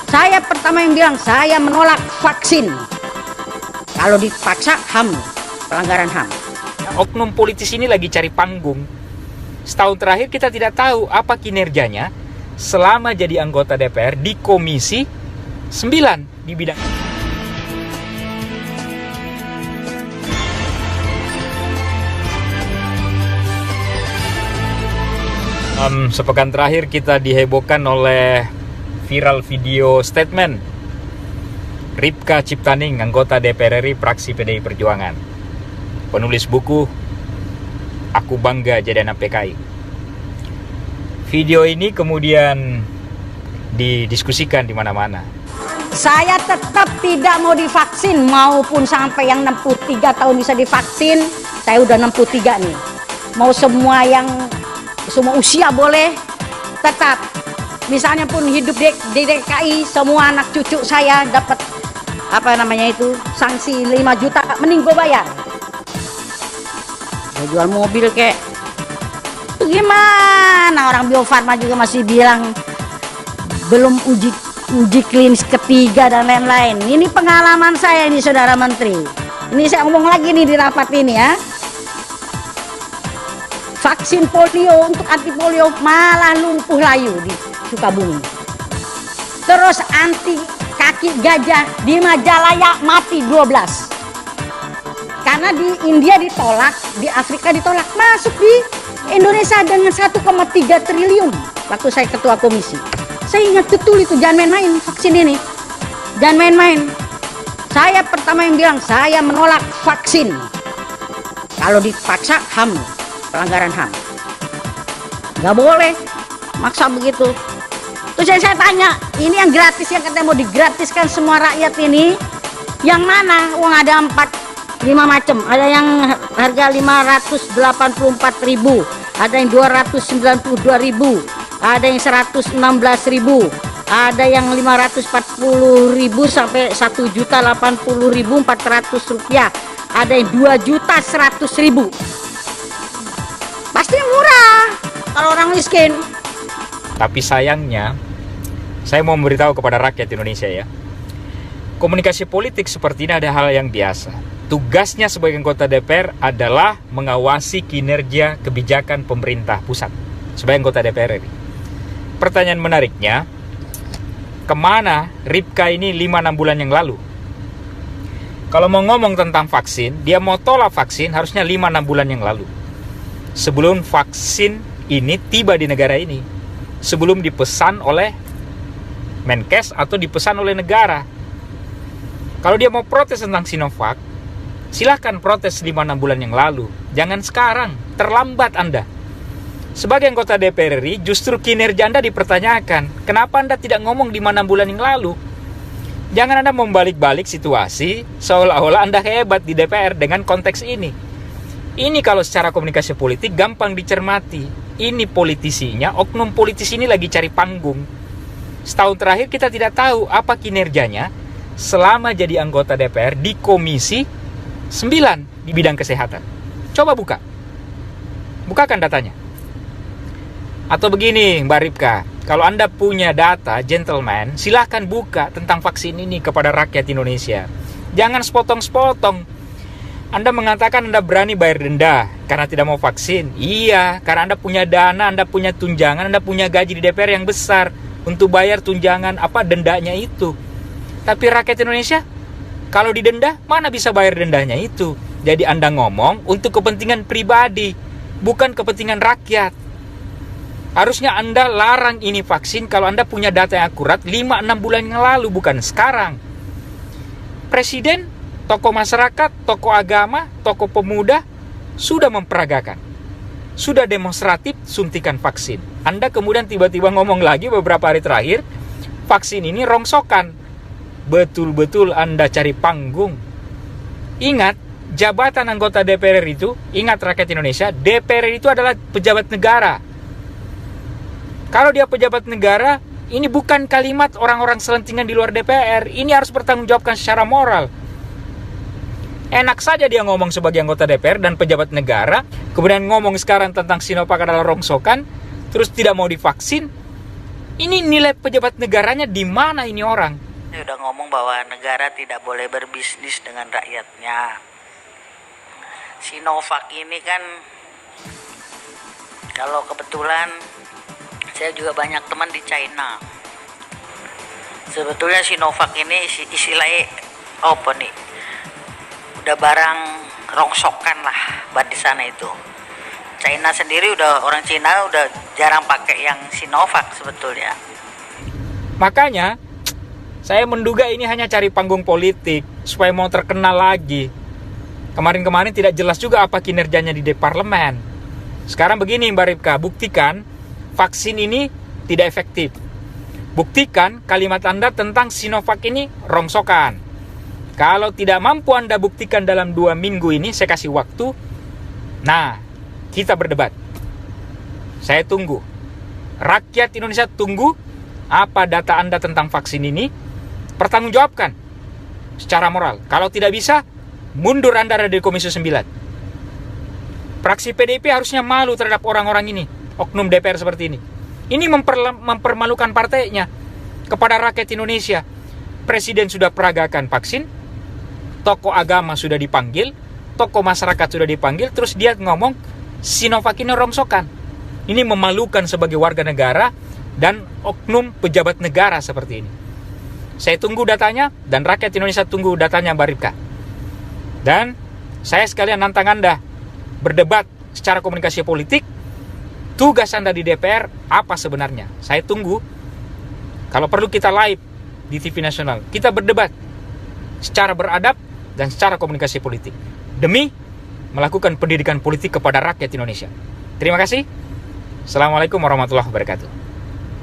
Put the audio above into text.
Saya pertama yang bilang, saya menolak vaksin. Kalau dipaksa HAM, pelanggaran HAM. Oknum politis ini lagi cari panggung. Setahun terakhir kita tidak tahu apa kinerjanya selama jadi anggota DPR di Komisi 9 di bidang. Sepekan terakhir kita dihebohkan oleh viral video statement Ripka Ciptaning, anggota DPR RI fraksi PDI Perjuangan, penulis buku Aku Bangga Jadi Anak PKI. Video ini kemudian didiskusikan di mana-mana. Saya tetap tidak mau divaksin, maupun sampai yang 63 tahun bisa divaksin. Saya udah 63 nih. Mau semua usia boleh, tetap. Misalnya pun hidup di DKI, semua anak cucu saya dapat sanksi 5 juta, mending gue bayar. Gue jual mobil kek. Gimana orang Bio Farma juga masih bilang belum uji klinis ketiga dan lain-lain. Ini pengalaman saya ini, Saudara Menteri. Ini saya ngomong lagi nih di rapat ini ya. Vaksin polio untuk anti polio malah lumpuh layu di Sukabumi. Terus anti kaki gajah di Majalaya mati 12. Karena di India ditolak, di Afrika ditolak, masuk di Indonesia dengan 1,3 triliun. Waktu saya ketua komisi, saya ingat betul itu. Jangan main-main vaksin ini, jangan main-main. Saya pertama yang bilang, saya menolak vaksin. Kalau dipaksa HAM, pelanggaran HAM. Nggak boleh maksa begitu. Terus saya tanya, ini yang gratis, yang katanya mau digratiskan semua rakyat ini, yang mana? Uang ada 5 macam. Ada yang harga 584.000, ada yang 292.000, ada yang 116.000, ada yang 540.000 sampai 1.080.400 rupiah, ada yang 2.100.000. Pasti murah kalau orang miskin. Tapi sayangnya, saya mau memberitahu kepada rakyat Indonesia ya, komunikasi politik seperti ini ada hal yang biasa. Tugasnya sebagai anggota DPR adalah mengawasi kinerja kebijakan pemerintah pusat sebagai anggota DPR RI. Pertanyaan menariknya, kemana Ripka ini 5-6 bulan yang lalu? Kalau mau ngomong tentang vaksin, dia mau tolak vaksin harusnya 5-6 bulan yang lalu. Sebelum vaksin ini tiba di negara ini, sebelum dipesan oleh Menkes atau dipesan oleh negara. Kalau dia mau protes tentang Sinovac, silahkan protes 5-6 bulan yang lalu. Jangan sekarang, terlambat Anda. Sebagai anggota DPR RI, justru kinerja Anda dipertanyakan. Kenapa Anda tidak ngomong 5-6 bulan yang lalu? Jangan Anda membalik-balik situasi seolah-olah Anda hebat di DPR dengan konteks ini. Ini kalau secara komunikasi politik gampang dicermati. Ini politisinya, oknum politisi ini lagi cari panggung. Setahun terakhir kita tidak tahu apa kinerjanya selama jadi anggota DPR di Komisi 9 di bidang kesehatan. Coba bukakan datanya. Atau begini Mbak Ripka, kalau Anda punya data, gentleman, silahkan buka tentang vaksin ini kepada rakyat Indonesia. Jangan sepotong-sepotong. Anda mengatakan Anda berani bayar denda karena tidak mau vaksin. Iya, karena Anda punya dana, Anda punya tunjangan, Anda punya gaji di DPR yang besar untuk bayar tunjangan dendanya itu. Tapi rakyat Indonesia, kalau didenda, mana bisa bayar dendanya itu? Jadi Anda ngomong untuk kepentingan pribadi, bukan kepentingan rakyat. Harusnya Anda larang ini vaksin kalau Anda punya data yang akurat 5-6 bulan yang lalu, bukan sekarang. Presiden, tokoh masyarakat, tokoh agama, tokoh pemuda sudah memperagakan, sudah demonstratif suntikan vaksin. Anda kemudian tiba-tiba ngomong lagi beberapa hari terakhir, vaksin ini rongsokan. Betul-betul Anda cari panggung. Ingat, jabatan anggota DPR itu, ingat rakyat Indonesia, DPR itu adalah pejabat negara. Kalau dia pejabat negara, ini bukan kalimat orang-orang selentingan di luar DPR. Ini harus bertanggungjawabkan secara moral. Enak saja dia ngomong sebagai anggota DPR dan pejabat negara, kemudian ngomong sekarang tentang Sinovac adalah rongsokan, terus tidak mau divaksin. Ini nilai pejabat negaranya di mana ini orang? Dia udah ngomong bahwa negara tidak boleh berbisnis dengan rakyatnya. Sinovac ini kan, kalau kebetulan saya juga banyak teman di China. Sebetulnya Sinovac ini istilahnya apa nih? Udah barang rongsokan lah buat di sana itu. China sendiri orang Cina udah jarang pakai yang Sinovac sebetulnya. Makanya saya menduga ini hanya cari panggung politik supaya mau terkenal lagi. Kemarin-kemarin tidak jelas juga apa kinerjanya di parlemen. Sekarang begini Mbak Ripka, buktikan vaksin ini tidak efektif. Buktikan kalimat Anda tentang Sinovac ini rongsokan. Kalau tidak mampu Anda buktikan dalam 2 minggu ini, saya kasih waktu. Nah, kita berdebat. Saya tunggu. Rakyat Indonesia tunggu apa data Anda tentang vaksin ini. Pertanggungjawabkan secara moral. Kalau tidak bisa, mundur Anda dari Komisi 9. Fraksi PDIP harusnya malu terhadap orang-orang ini, oknum DPR seperti ini. Ini mempermalukan partainya kepada rakyat Indonesia. Presiden sudah peragakan vaksin, tokoh agama sudah dipanggil, tokoh masyarakat sudah dipanggil, terus dia ngomong Sinovac ini rongsokan. Ini memalukan sebagai warga negara dan oknum pejabat negara seperti ini. Saya tunggu datanya dan rakyat Indonesia tunggu datanya Mbak Ripka. Dan saya sekalian nantang Anda berdebat secara komunikasi politik. Tugas Anda di DPR apa sebenarnya? Saya tunggu. Kalau perlu kita live di TV nasional. Kita berdebat secara beradab dan secara komunikasi politik. Demi melakukan pendidikan politik kepada rakyat Indonesia. Terima kasih. Assalamualaikum warahmatullahi wabarakatuh.